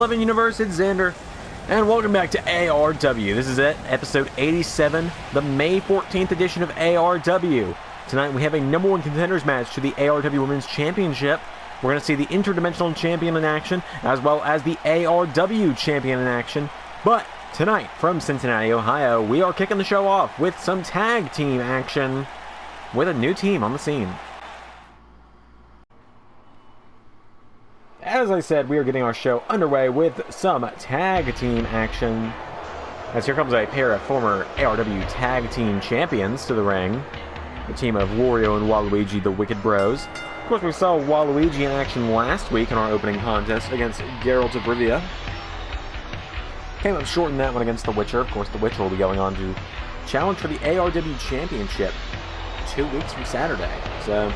11 Universe, it's Xander, and welcome back to ARW. This is it, episode 87, the May 14th edition of ARW. Tonight we have a number one contenders match to the ARW Women's Championship. We're going to see the Interdimensional Champion in action, as well as the ARW Champion in action. But tonight, from Cincinnati, Ohio, we are kicking the show off with some tag team action with a new team on the scene. As I said, we are getting our show underway with some tag team action. As here comes a pair of former ARW tag team champions to the ring. The team of Wario and Waluigi, the Wicked Bros. Of course, we saw Waluigi in action last week in our opening contest against Geralt of Rivia. Came up short in that one against the Witcher. Of course, the Witcher will be going on to challenge for the ARW Championship 2 weeks from Saturday. So,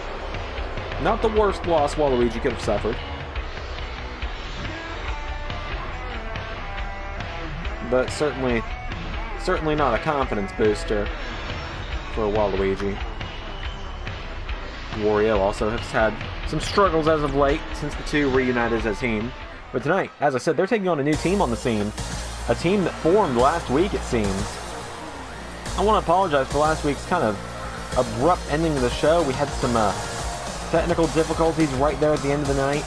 not the worst loss Waluigi could have suffered. But certainly not a confidence booster for Waluigi. Wario also has had some struggles as of late since the two reunited as a team. But tonight, as I said, they're taking on a new team on the scene. A team that formed last week, it seems. I want to apologize for last week's kind of abrupt ending of the show. We had some technical difficulties right there at the end of the night.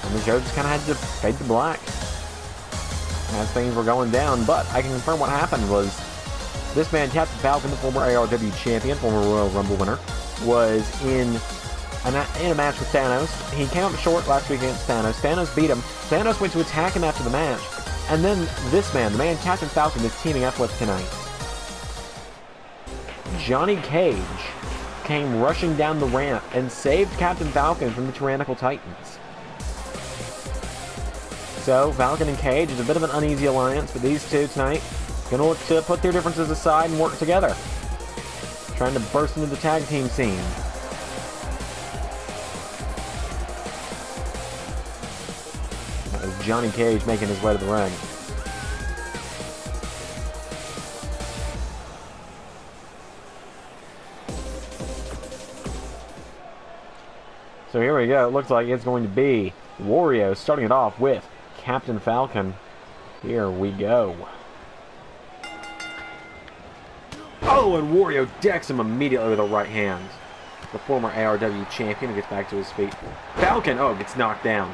And the show just kind of had to fade to black as things were going down, but I can confirm what happened was this man, Captain Falcon, the former ARW champion, former Royal Rumble winner, was in a match with Thanos. He came up short last week against Thanos. Thanos beat him. Thanos went to attack him after the match, and then this man, the man Captain Falcon, is teaming up with tonight. Johnny Cage came rushing down the ramp and saved Captain Falcon from the Tyrannical Titans. So, Falcon and Cage is a bit of an uneasy alliance, but these two tonight going to look to put their differences aside and work together. Trying to burst into the tag team scene. That was Johnny Cage making his way to the ring. So here we go. It looks like it's going to be Wario starting it off with Captain Falcon. Here we go. Oh, and Wario decks him immediately with a right hand. The former ARW champion gets back to his feet. Falcon, gets knocked down.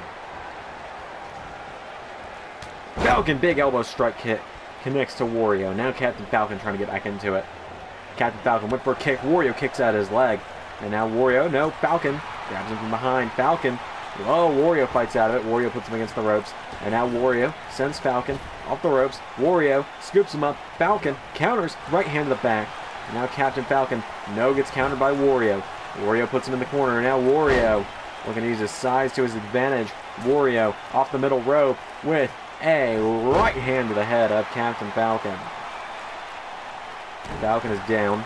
Falcon, big elbow strike kick, connects to Wario. Now Captain Falcon trying to get back into it. Captain Falcon went for a kick. Wario kicks out his leg. And now Wario, Falcon grabs him from behind. Falcon, Wario fights out of it. Wario puts him against the ropes. And now Wario sends Falcon off the ropes. Wario scoops him up. Falcon counters, right hand to the back. And now Captain Falcon, gets countered by Wario. Wario puts him in the corner. And now Wario looking to use his size to his advantage. Wario off the middle rope with a right hand to the head of Captain Falcon. Falcon is down.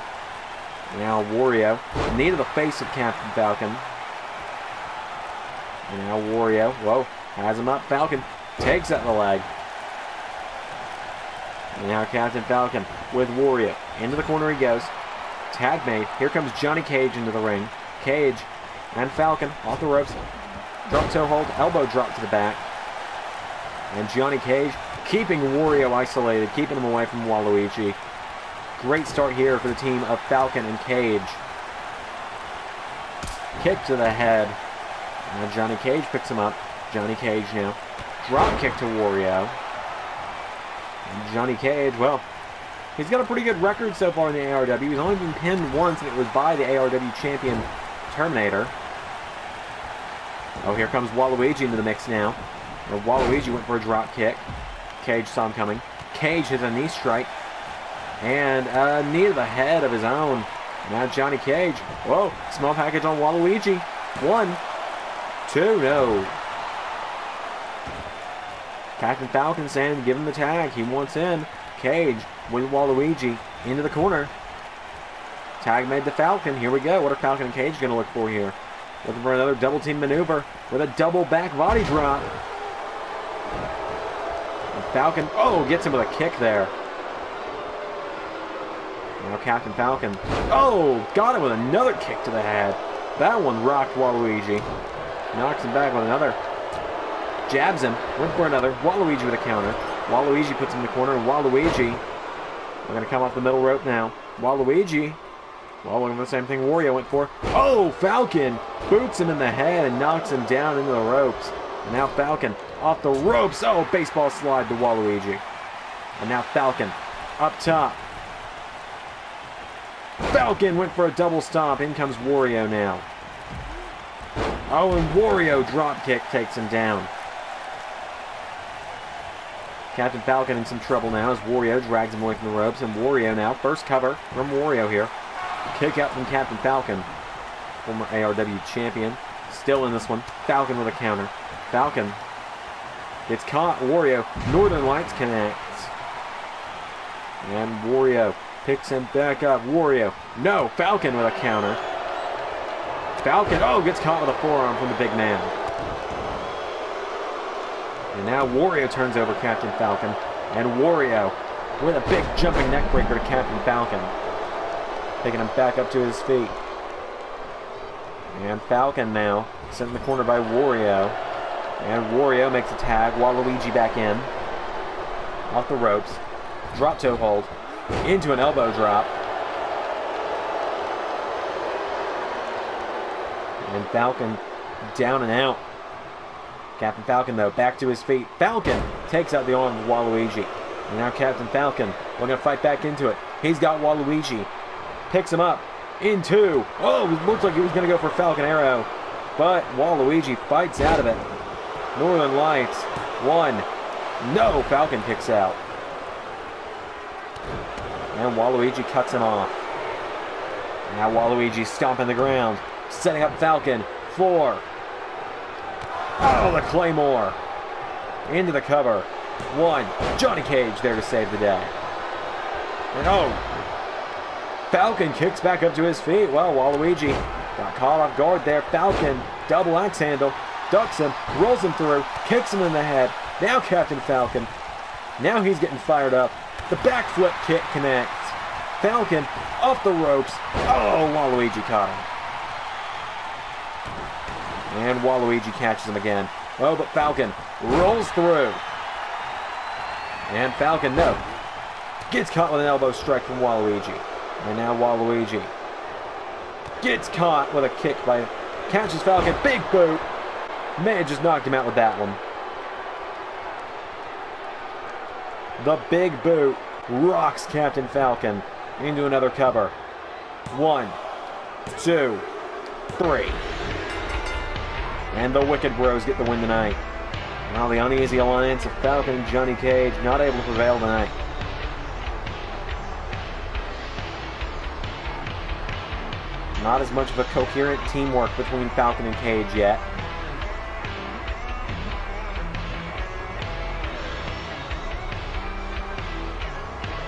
Now Wario, knee to the face of Captain Falcon. And now Wario, has him up. Falcon takes out the leg. And now Captain Falcon with Wario. Into the corner he goes. Tag made. Here comes Johnny Cage into the ring. Cage and Falcon off the ropes. Drop toe hold, elbow drop to the back. And Johnny Cage keeping Wario isolated, keeping him away from Waluigi. Great start here for the team of Falcon and Cage. Kick to the head. Now Johnny Cage picks him up. Johnny Cage now. Drop kick to Wario. And Johnny Cage, he's got a pretty good record so far in the ARW. He's only been pinned once, and it was by the ARW champion, Terminator. Here comes Waluigi into the mix now. Waluigi went for a drop kick. Cage saw him coming. Cage hits a knee strike. And a knee to the head of his own. Now Johnny Cage. Small package on Waluigi. 1, 2, no. Captain Falcon saying give him the tag. He wants in. Cage with Waluigi into the corner. Tag made to Falcon. Here we go. What are Falcon and Cage going to look for here? Looking for another double team maneuver with a double back body drop. And Falcon, gets him with a kick there. Now Captain Falcon, got him with another kick to the head. That one rocked Waluigi. Knocks him back with another Jabs him. Went for another. Waluigi with a counter. Waluigi puts him in the corner. And Waluigi, we're going to come off the middle rope now. Waluigi, well, looking for the same thing Wario went for. Oh, Falcon boots him in the head and knocks him down into the ropes. And now Falcon off the ropes. Oh, baseball slide to Waluigi. And now Falcon up top. Falcon went for a double stomp. In comes Wario now. Oh, and Wario drop kick takes him down. Captain Falcon in some trouble now as Wario drags him away from the ropes. And Wario now, first cover from Wario here. Kick out from Captain Falcon, former ARW Champion. Still in this one. Falcon with a counter. Falcon gets caught. Wario, Northern Lights connects. And Wario picks him back up. Wario, no, Falcon with a counter. Falcon, oh, gets caught with a forearm from the big man. And now Wario turns over Captain Falcon. And Wario with a big jumping neckbreaker to Captain Falcon. Taking him back up to his feet. And Falcon now sent in the corner by Wario. And Wario makes a tag. Waluigi back in. Off the ropes. Drop toe hold. Into an elbow drop. And Falcon down and out. Captain Falcon, though, back to his feet. Falcon takes out the arm of Waluigi. And now Captain Falcon, we're going to fight back into it. He's got Waluigi. Picks him up. Into. Oh, it looked like he was going to go for Falcon Arrow. But Waluigi fights out of it. Northern Lights. One. No, Falcon kicks out. And Waluigi cuts him off. Now Waluigi stomping the ground. Setting up Falcon. 4. Oh, the Claymore. Into the cover. 1. Johnny Cage there to save the day. And oh, Falcon kicks back up to his feet. Well, Waluigi got caught off guard there. Falcon, double axe handle, ducks him, rolls him through, kicks him in the head. Now Captain Falcon. Now he's getting fired up. The backflip kick connects. Falcon off the ropes. Oh, Waluigi caught him. And Waluigi catches him again. Oh, but Falcon rolls through. And Falcon, no. Gets caught with an elbow strike from Waluigi. And now Waluigi gets caught with a kick by... Catches Falcon. Big boot. May have just knocked him out with that one. The big boot rocks Captain Falcon into another cover. 1, 2, 3. And the Wicked Bros get the win tonight. Now the uneasy alliance of Falcon and Johnny Cage not able to prevail tonight. Not as much of a coherent teamwork between Falcon and Cage yet.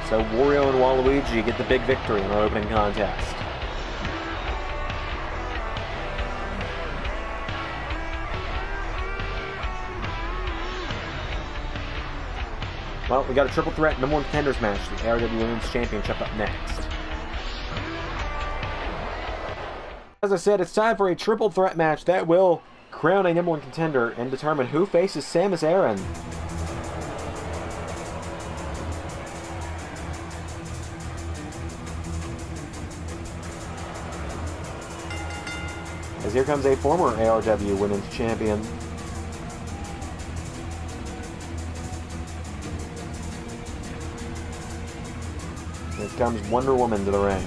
So Wario and Waluigi get the big victory in our opening contest. Well, we got a triple threat #1 contenders match, the ARW Women's Championship up next. As I said, it's time for a triple threat match that will crown a #1 contender and determine who faces Samus Aran. As here comes a former ARW Women's Champion. Here comes Wonder Woman to the ring.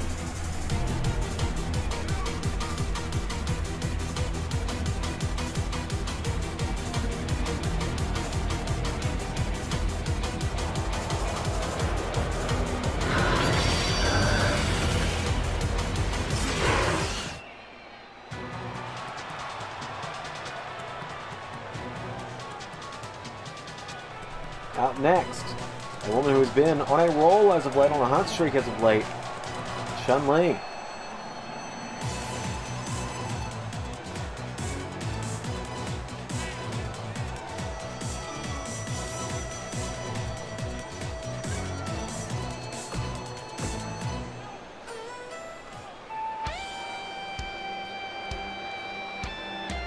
Out next, a woman who's been on a roll as of late, on a hot streak as of late, Chun-Li.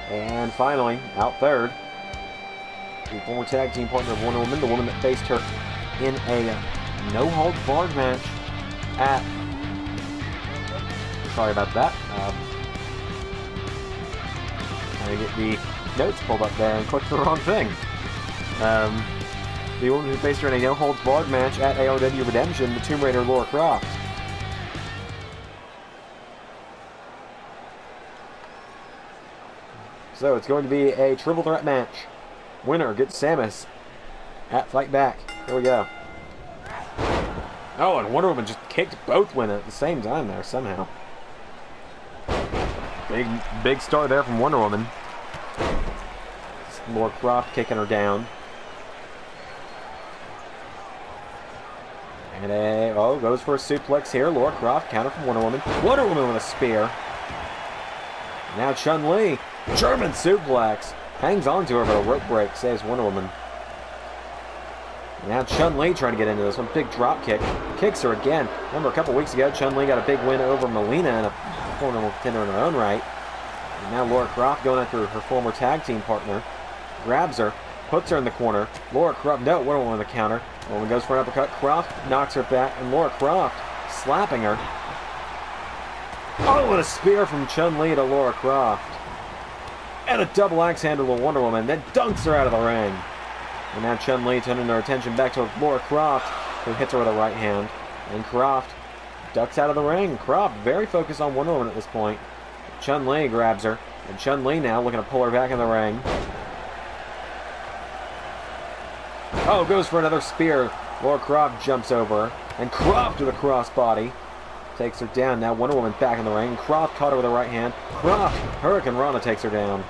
And finally, out third, the former tag team partner of Wonder Woman, the woman that faced her in a no-holds-barred match at... Sorry about that. Trying to get the notes pulled up there and clicked the wrong thing. The woman who faced her in a no-holds-barred match at ARW Redemption, the Tomb Raider Lara Croft. So it's going to be a triple threat match. Winner gets Samus at Fight Back. Here we go. Oh, and Wonder Woman just kicked both women at the same time there somehow. Big start there from Wonder Woman. Lara Croft kicking her down. And goes for a suplex here. Lara Croft counter from Wonder Woman. Wonder Woman with a spear. Now Chun-Li. German suplex. Hangs on to her, but a rope break saves Wonder Woman. Now Chun-Li trying to get into this one. Big drop kick. Kicks her again. Remember a couple weeks ago, Chun-Li got a big win over Melina and a former contender in her own right. And now Lara Croft going after her former tag team partner. Grabs her. Puts her in the corner. Lara Croft, no, Wonder Woman on the counter. Wonder Woman goes for an uppercut. Croft knocks her back. And Lara Croft slapping her. Oh, and a spear from Chun-Li to Lara Croft. And a double axe handle to Wonder Woman, then dunks her out of the ring. And now Chun-Li turning her attention back to Lara Croft, who hits her with a right hand. And Croft ducks out of the ring. Croft very focused on Wonder Woman at this point. Chun-Li grabs her, and Chun-Li now looking to pull her back in the ring. Oh, goes for another spear. Lara Croft jumps over her, and Croft with a crossbody takes her down. Now Wonder Woman back in the ring. Croft caught her with a right hand. Croft, Hurricane Rana takes her down.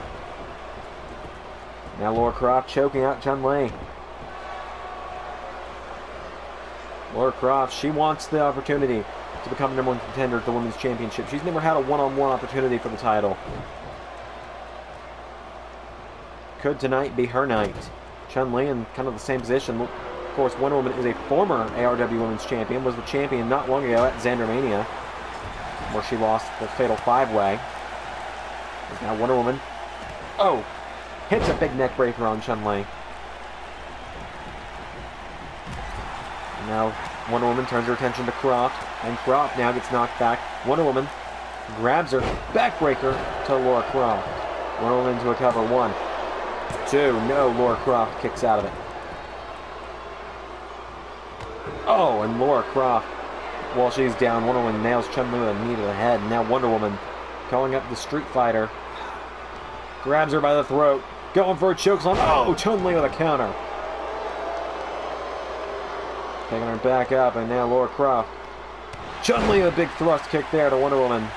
Now Lara Croft choking out Chun-Li. Lara Croft, she wants the opportunity to become the #1 contender at the Women's Championship. She's never had a one-on-one opportunity for the title. Could tonight be her night? Chun-Li in kind of the same position. Of course, Wonder Woman is a former ARW Women's Champion, was the champion not long ago at Xandermania, where she lost the Fatal 5-Way. Now Wonder Woman, hits a big neck breaker on Chun-Li. Now Wonder Woman turns her attention to Croft, and Croft now gets knocked back. Wonder Woman grabs her, backbreaker to Lara Croft. Wonder Woman into a cover, 1, 2, no, Lara Croft kicks out of it. Oh, and Lara Croft, while she's down, Wonder Woman nails Chun-Li with a knee to the head. And now Wonder Woman calling up the Street Fighter. Grabs her by the throat. Going for a chokeslam. Oh, Chun-Li with a counter. Taking her back up, and now Lara Croft. Chun-Li with a big thrust kick there to Wonder Woman.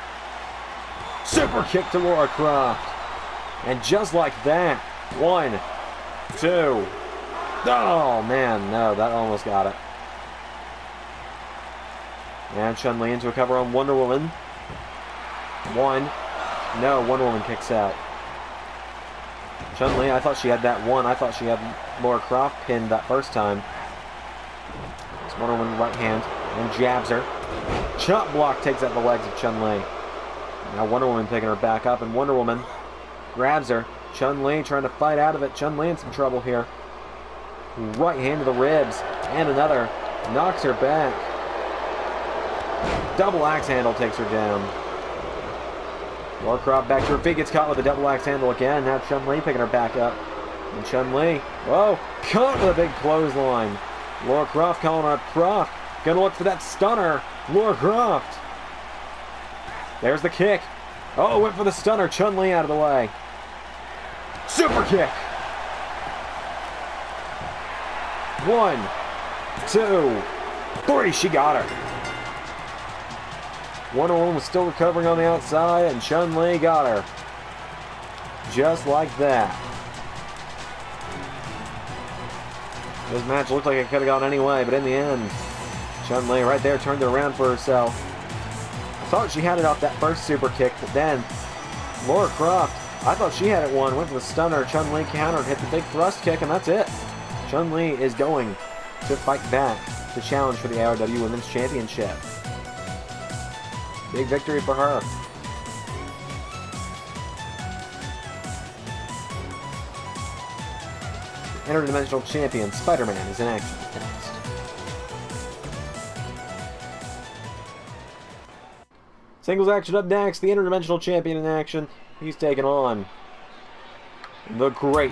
Super kick to Lara Croft. And just like that, 1, 2. Oh, man, no, that almost got it. And Chun-Li into a cover on Wonder Woman. 1. No, Wonder Woman kicks out. Chun-Li, I thought she had that one. I thought she had Lara Croft pinned that first time. It's Wonder Woman right hand and jabs her. Chop block takes out the legs of Chun-Li. Now Wonder Woman picking her back up, and Wonder Woman grabs her. Chun-Li trying to fight out of it. Chun-Li in some trouble here. Right hand to the ribs. And another. Knocks her back. Double axe handle takes her down. Lara Croft back to her feet, gets caught with a double axe handle again. Now Chun-Li picking her back up. And Chun-Li, caught with a big clothesline. Lara Croft calling out Croft. Gonna look for that stunner. Lara Croft. There's the kick. Oh, went for the stunner. Chun-Li out of the way. Super kick. 1, 2, 3. She got her. Wonder Woman was still recovering on the outside, and Chun-Li got her. Just like that. This match looked like it could have gone any way, but in the end, Chun-Li right there turned it around for herself. I thought she had it off that first super kick, but then Lara Croft, I thought she had it won. Went for the stunner. Chun-Li countered, hit the big thrust kick, and that's it. Chun-Li is going to fight back to challenge for the ARW Women's Championship. Big victory for her. Interdimensional Champion Spider-Man is in action next. Singles action up next. The Interdimensional Champion in action. He's taking on the great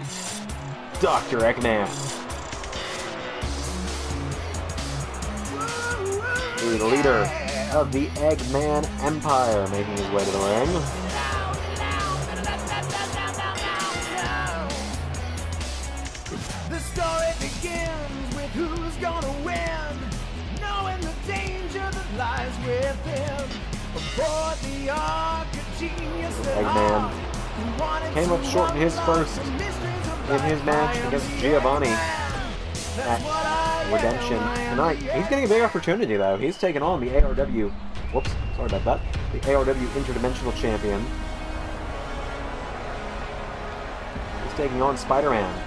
Dr. Eggman. The leader of the Eggman Empire making his way to the ring. The story begins with who's gonna win, knowing the danger that lies within. Aboard the Arc of Genius, Eggman came up short in his first match against Giovanni at Redemption tonight. He's getting a big opportunity though. He's taking on the ARW. Whoops, sorry about that. The ARW Interdimensional Champion. He's taking on Spider-Man.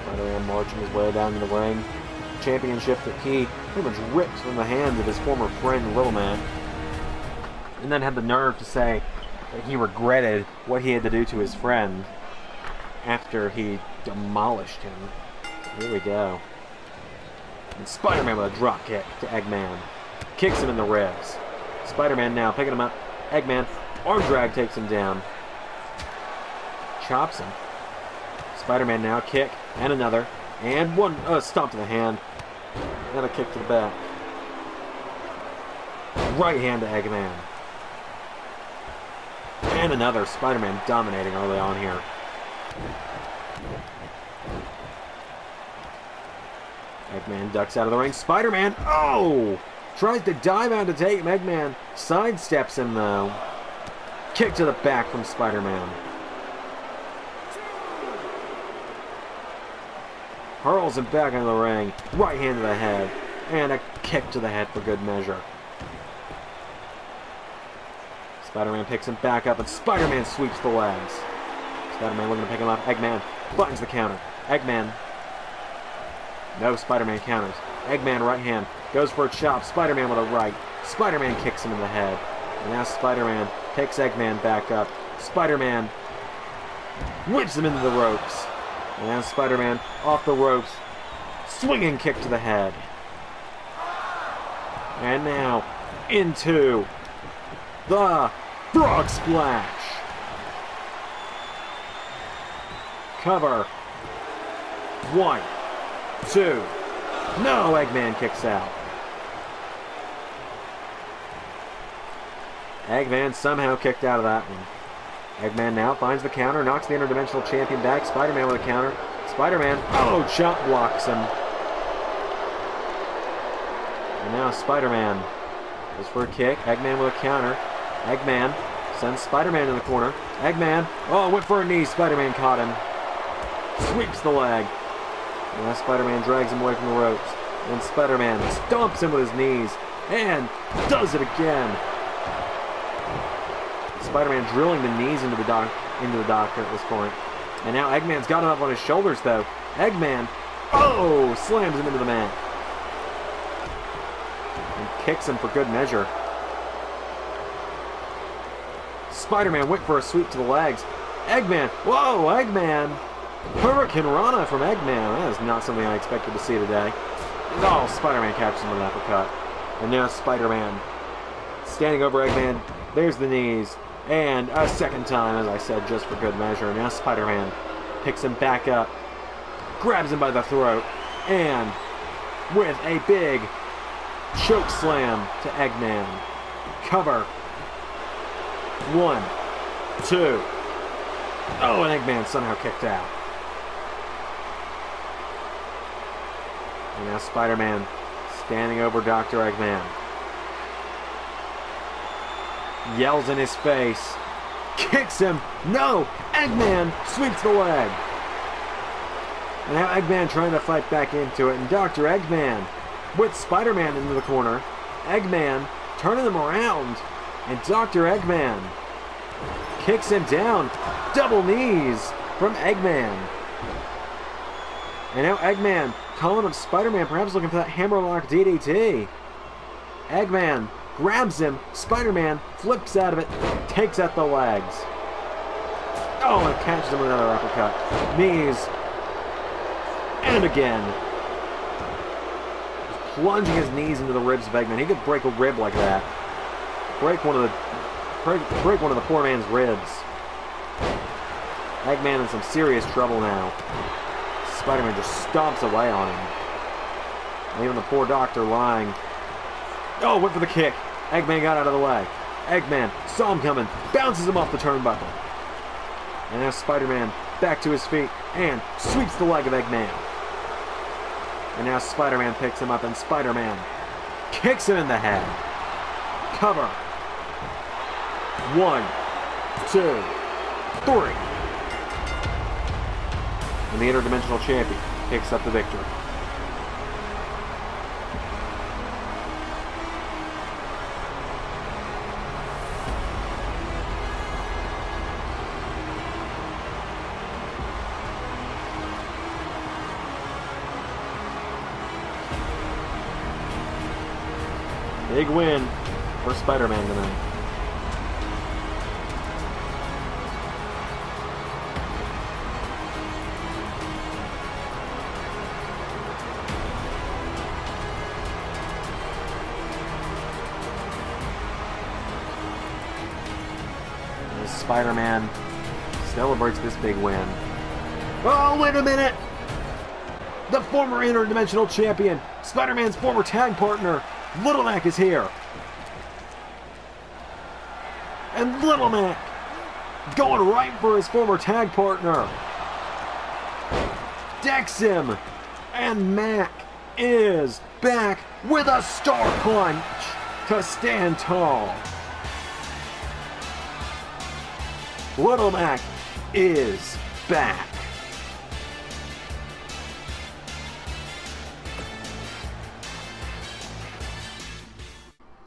Spider-Man marching his way down to the ring. Championship that he pretty much ripped from the hands of his former friend Little Man. And then had the nerve to say that he regretted what he had to do to his friend after he demolished him. So here we go. And Spider-Man with a drop kick to Eggman. Kicks him in the ribs. Spider-Man now picking him up. Eggman, arm drag, takes him down. Chops him. Spider-Man now, kick, and another. And one stomp to the hand. And a kick to the back. Right hand to Eggman. And another. Spider-Man dominating early on here. Eggman ducks out of the ring. Spider-Man, oh! Tries to dive out to take him. Eggman sidesteps him though. Kick to the back from Spider-Man. Hurls him back into the ring. Right hand to the head. And a kick to the head for good measure. Spider-Man picks him back up, and Spider-Man sweeps the legs. Spider-Man looking to pick him up. Eggman buttons the counter. Eggman. No, Spider-Man counters. Eggman right hand. Goes for a chop. Spider-Man with a right. Spider-Man kicks him in the head. And now Spider-Man takes Eggman back up. Spider-Man whips him into the ropes. And now Spider-Man off the ropes. Swinging kick to the head. And now into the Frog Splash. Cover. 1, 2. No, Eggman kicks out. Eggman somehow kicked out of that one. Eggman now finds the counter, knocks the Interdimensional Champion back. Spider-Man with a counter. Spider-Man, oh, chop blocks him. And now Spider-Man goes for a kick. Eggman with a counter. Eggman sends Spider-Man in the corner. Eggman, oh, went for a knee. Spider-Man caught him. Sweeps the leg. And now Spider-Man drags him away from the ropes. And Spider-Man stomps him with his knees. And does it again. Spider-Man drilling the knees into the doctor at this point. And now Eggman's got him up on his shoulders, though. Eggman, oh, slams him into the mat. And kicks him for good measure. Spider-Man went for a sweep to the legs. Eggman, whoa, Eggman. Hurricane Rana from Eggman. That is not something I expected to see today. Oh, Spider-Man catches him with an uppercut. And now Spider-Man standing over Eggman. There's the knees. And a second time, as I said, just for good measure. Now Spider-Man picks him back up, grabs him by the throat, and with a big choke slam to Eggman. Cover. 1, 2. Oh, and Eggman somehow kicked out. And now Spider-Man standing over Dr. Eggman. Yells in his face. Kicks him. No! Eggman sweeps the leg. And now Eggman trying to fight back into it. And Dr. Eggman with Spider-Man into the corner. Eggman turning them around. And Dr. Eggman kicks him down. Double knees from Eggman. And now Eggman calling up Spider-Man, perhaps looking for that hammerlock DDT. Eggman grabs him. Spider-Man flips out of it, takes out the legs. Oh, and catches him with another uppercut. Knees. And again. Just plunging his knees into the ribs of Eggman. He could break a rib like that. Break one of the poor man's ribs. Eggman in some serious trouble now. Spider-Man just stomps away on him. Leaving the poor doctor lying. Oh, went for the kick. Eggman got out of the way. Eggman saw him coming, bounces him off the turnbuckle. And now Spider-Man back to his feet and sweeps the leg of Eggman. And now Spider-Man picks him up and Spider-Man kicks him in the head. Cover. 1, 2, 3. And the Interdimensional Champion picks up the victory. Big win for Spider-Man tonight. As Spider-Man celebrates this big win. Oh, wait a minute! The former Interdimensional Champion, Spider-Man's former tag partner, Little Mac is here. And Little Mac going right for his former tag partner. Decks him. And Mac is back with a star punch to stand tall. Little Mac is back.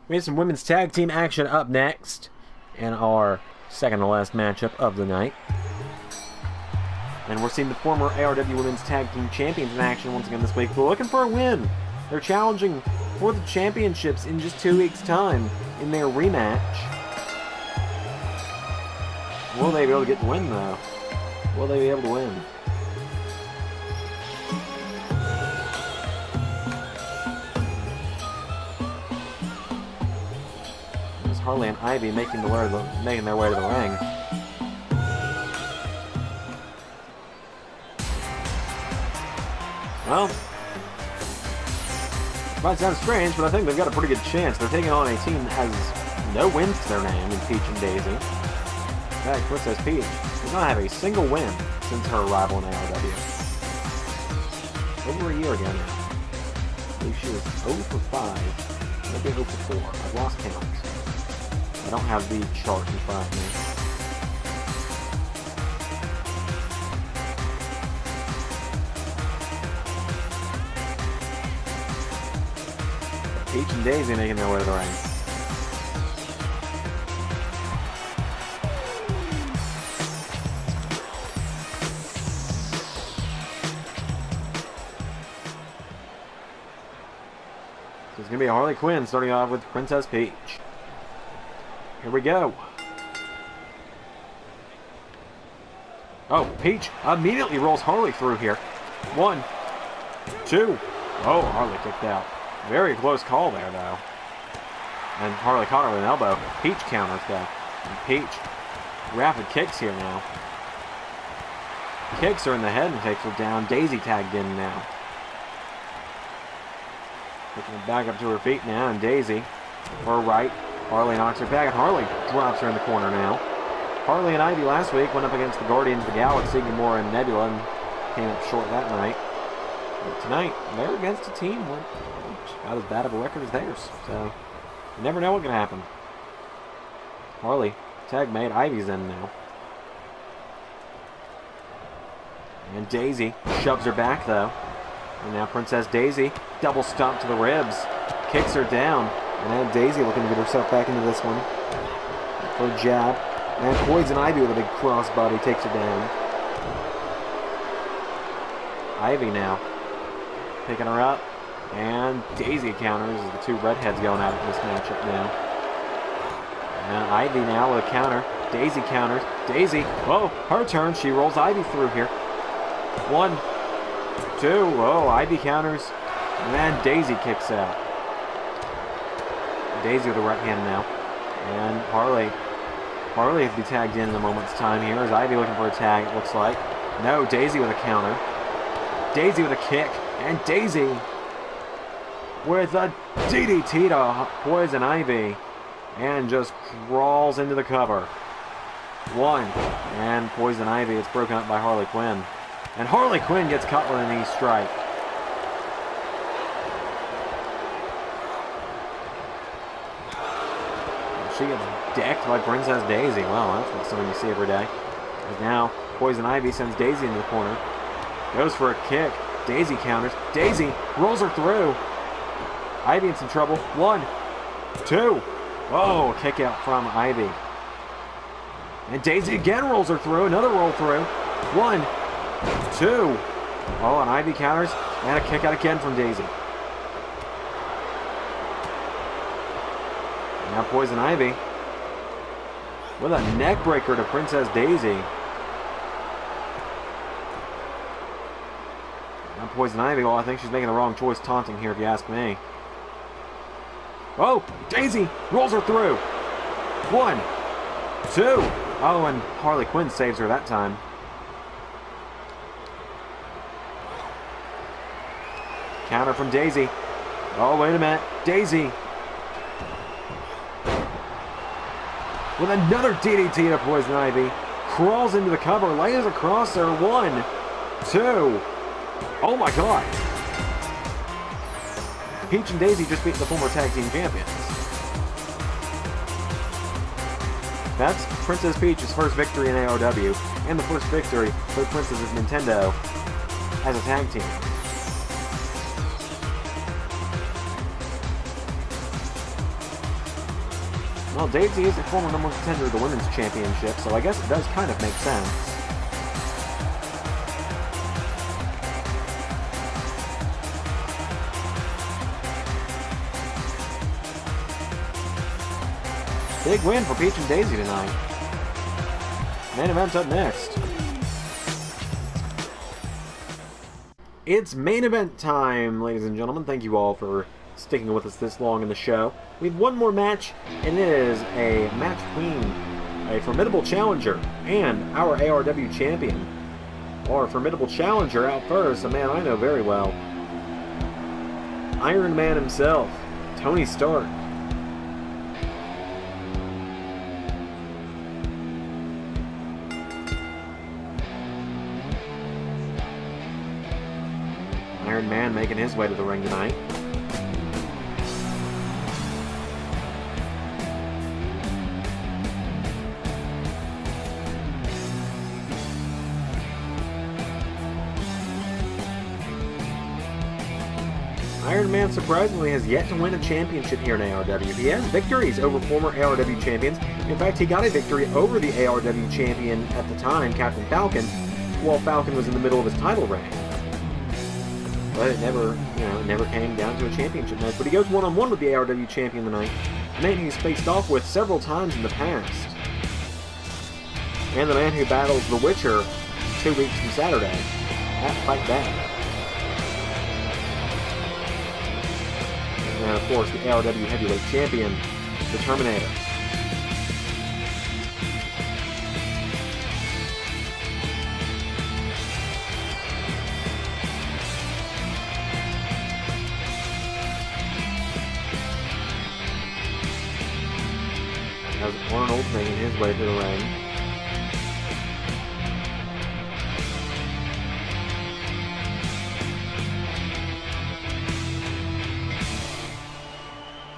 We have some women's tag team action up next in our second to last matchup of the night. And we're seeing the former ARW Women's Tag Team Champions in action once again this week. We're looking for a win. They're challenging for the championships in just 2 weeks' time in their rematch. Will they be able to get the win, though? Will they be able to win? Harley and Ivy making their way to the ring. Well, might sound strange, but I think they've got a pretty good chance. They're taking on a team that has no wins to their name in Peach and Daisy. In fact, Princess Peach does not have a single win since her arrival in ARW. Over a year ago now. I believe she was 0 for 5, maybe 0 for 4. I've lost count. I don't have the chart in front of me. Peach and Daisy making their way to the ring. So it's going to be Harley Quinn starting off with Princess Peach. Here we go. Oh, Peach immediately rolls Harley through here. 1, 2. Oh, Harley kicked out. Very close call there, though. And Harley caught her with an elbow. Peach counters, though. And Peach, rapid kicks here now. Kicks her in the head and takes her down. Daisy tagged in now. Picking her back up to her feet now, and Daisy, her right. Harley knocks her back, and Harley drops her in the corner now. Harley and Ivy last week went up against the Guardians of the Galaxy, Gamora and Nebula, and came up short that night. But tonight, they're against a team with about as bad of a record as theirs. So, you never know what can happen. Harley, tag mate, Ivy's in now. And Daisy shoves her back, though. And now Princess Daisy, double stomp to the ribs, kicks her down. And now Daisy looking to get herself back into this one. For a jab. And Poison Ivy with a big crossbody takes her down. Ivy now. Picking her up. And Daisy counters as the two redheads going at it in this matchup now. And Ivy now with a counter. Daisy counters. Daisy, oh, her turn. She rolls Ivy through here. 1, 2, oh, Ivy counters. And then Daisy kicks out. Daisy with the right hand now. And Harley will be tagged in a moment's time here. Is Ivy looking for a tag, it looks like. No, Daisy with a counter. Daisy with a kick. And Daisy with a DDT to poison Ivy. And just crawls into the cover. 1. And poison Ivy. It's broken up by Harley Quinn. And Harley Quinn gets caught with a knee strike. She gets decked by Princess Daisy. Wow, that's not something you see every day. As now, Poison Ivy sends Daisy into the corner. Goes for a kick. Daisy counters. Daisy rolls her through. Ivy in some trouble. 1, 2. Oh, a kick out from Ivy. And Daisy again rolls her through. Another roll through. 1, 2. Oh, and Ivy counters. And a kick out again from Daisy. Now Poison Ivy with a neck breaker to Princess Daisy. Now Poison Ivy, well, I think she's making the wrong choice taunting here if you ask me. Oh, Daisy rolls her through. 1, 2. Oh, and Harley Quinn saves her that time. Counter from Daisy. Oh, wait a minute. Daisy with another DDT to Poison Ivy. Crawls into the cover, lays across her. 1, 2. Oh my god. Peach and Daisy just beat the former tag team champions. That's Princess Peach's first victory in ARW, and the first victory for Princess Nintendo as a tag team. Well, Daisy is the former #1 contender of the Women's Championship, so I guess it does kind of make sense. Big win for Peach and Daisy tonight. Main event up next. It's main event time, ladies and gentlemen. Thank you all for sticking with us this long in the show. We have one more match, and it is a match between a formidable challenger and our ARW champion. Our formidable challenger out first, a man I know very well. Iron Man himself, Tony Stark. Iron Man making his way to the ring tonight. Iron Man surprisingly has yet to win a championship here in ARW. He has victories over former ARW champions. In fact, he got a victory over the ARW champion at the time, Captain Falcon, while Falcon was in the middle of his title reign. But it never came down to a championship match. But he goes one-on-one with the ARW champion tonight, a man he's faced off with several times in the past. And the man who battles The Witcher 2 weeks from Saturday at Fight Back. And of course, the ARW Heavyweight Champion, the Terminator. As Arnold making his way to the ring.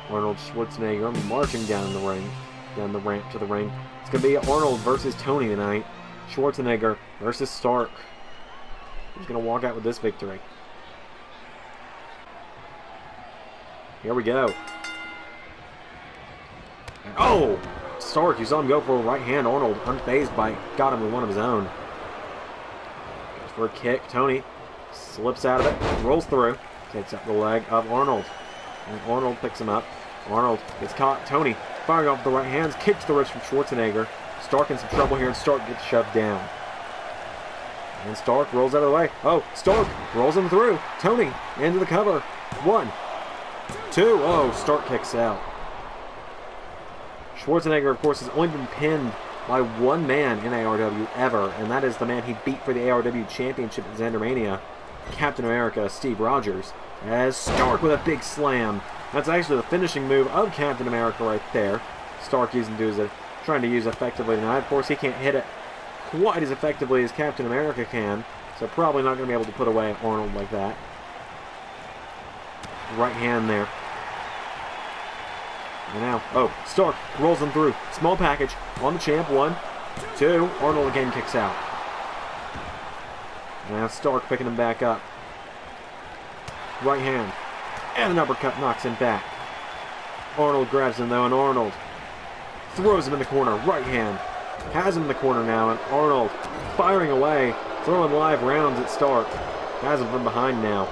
Arnold Schwarzenegger marching down the ring, down the ramp to the ring. It's going to be Arnold versus Tony tonight. Schwarzenegger versus Stark. Who's going to walk out with this victory? Here we go. And, oh! Stark, you saw him go for a right hand. Arnold, unfazed by, got him with one of his own. Goes for a kick. Tony slips out of it, rolls through. Takes up the leg of Arnold. And Arnold picks him up. Arnold gets caught. Tony firing off the right hands. Kicks the wrist from Schwarzenegger. Stark in some trouble here, and Stark gets shoved down. And Stark rolls out of the way. Oh, Stark rolls him through. Tony into the cover. 1, 2. Oh, Stark kicks out. Schwarzenegger, of course, has only been pinned by one man in ARW ever, and that is the man he beat for the ARW Championship at Xandermania, Captain America, Steve Rogers, as Stark with a big slam. That's actually the finishing move of Captain America right there. Stark trying to use effectively tonight. Of course, he can't hit it quite as effectively as Captain America can, so probably not going to be able to put away Arnold like that. Right hand there. And now, oh, Stark rolls him through. Small package on the champ. 1, 2. Arnold again kicks out. Now Stark picking him back up. Right hand. And an uppercut knocks him back. Arnold grabs him though, and Arnold throws him in the corner. Right hand. Has him in the corner now, and Arnold firing away, throwing live rounds at Stark. Has him from behind now.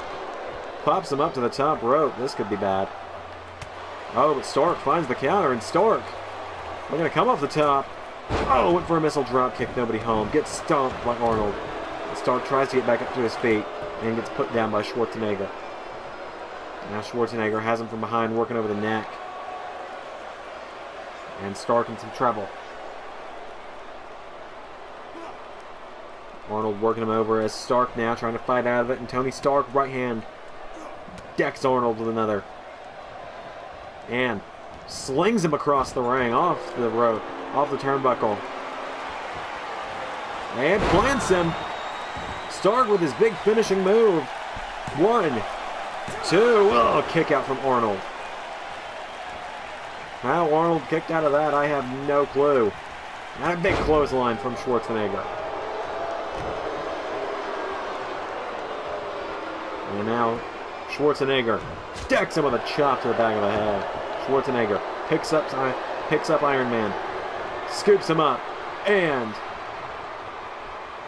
Pops him up to the top rope. This could be bad. Oh, but Stark finds the counter, and Stark, we're going to come off the top. Oh, went for a missile drop kick, nobody home. Gets stomped by Arnold. And Stark tries to get back up to his feet, and gets put down by Schwarzenegger. Now Schwarzenegger has him from behind, working over the neck. And Stark in some trouble. Arnold working him over as Stark now trying to fight out of it, and Tony Stark, right hand, decks Arnold with another. And slings him across the ring, off the rope, off the turnbuckle. And plants him. Stark with his big finishing move. 1, 2. Oh, kick out from Arnold. How Arnold kicked out of that, I have no clue. And a big clothesline from Schwarzenegger. And now Schwarzenegger decks him with a chop to the back of the head. Schwarzenegger picks up Iron Man, scoops him up, and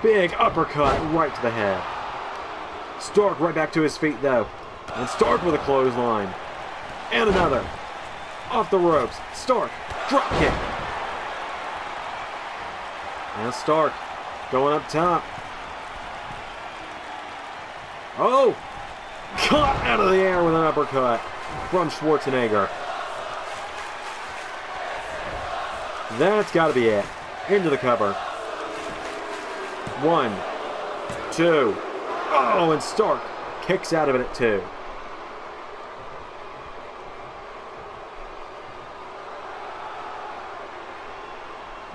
big uppercut right to the head. Stark right back to his feet though, and Stark with a clothesline, and another off the ropes. Stark drop kick. Now Stark going up top. Oh! Caught out of the air with an uppercut from Schwarzenegger. That's got to be it. Into the cover. 1, 2. Oh, and Stark kicks out of it at 2.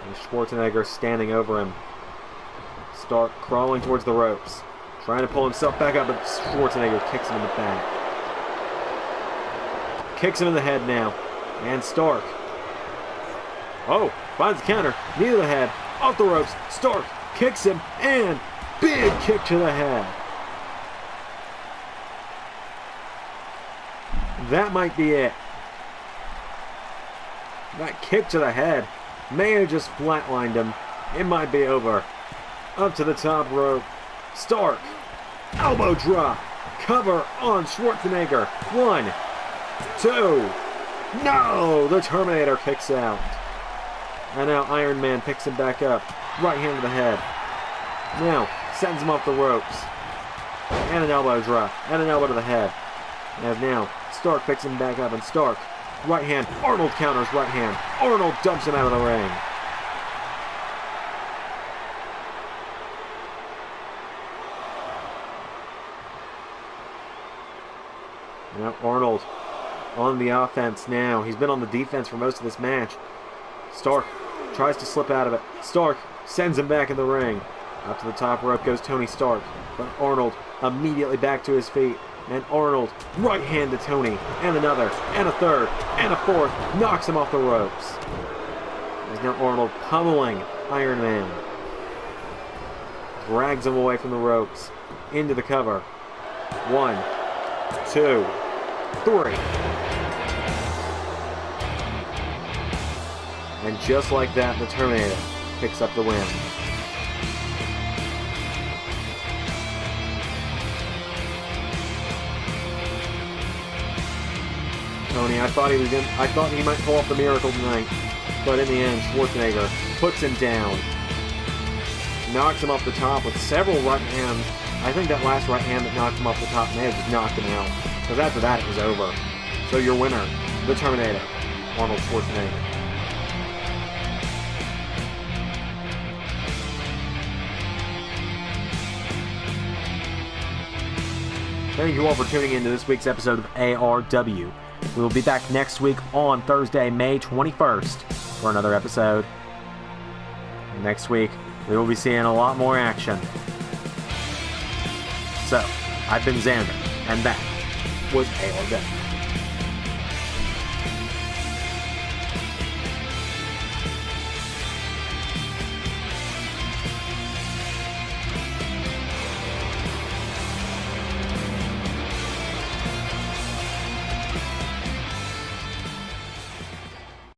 And Schwarzenegger standing over him. Stark crawling towards the ropes. Trying to pull himself back up, but Schwarzenegger kicks him in the back. Kicks him in the head now. And Stark. Oh, finds the counter. Knee to the head. Off the ropes. Stark kicks him, and big kick to the head. That might be it. That kick to the head may have just flatlined him. It might be over. Up to the top rope. Stark. Elbow drop. Cover on Schwarzenegger. 1, 2. No! The Terminator kicks out. And now Iron Man picks him back up. Right hand to the head. Now sends him off the ropes. And an elbow drop. And an elbow to the head. As now Stark picks him back up, and Stark. Right hand. Arnold counters right hand. Arnold dumps him out of the ring. Now Arnold on the offense now. He's been on the defense for most of this match. Stark tries to slip out of it. Stark sends him back in the ring. Up to the top rope goes Tony Stark. But Arnold immediately back to his feet. And Arnold, right hand to Tony. And another. And a third. And a fourth. Knocks him off the ropes. There's now Arnold pummeling Iron Man. Drags him away from the ropes. Into the cover. 1, 2, 3. And just like that, the Terminator picks up the win. Tony. I thought he might pull off the miracle tonight. But in the end, Schwarzenegger puts him down. Knocks him off the top with several right hands. I think that last right hand that knocked him off the top may have just knocked him out. Because after that, it was over. So your winner, the Terminator, Arnold Schwarzenegger. Thank you all for tuning in to this week's episode of ARW. We will be back next week on Thursday, May 21st for another episode. Next week, we will be seeing a lot more action. So, I've been Xander, and that was ARW.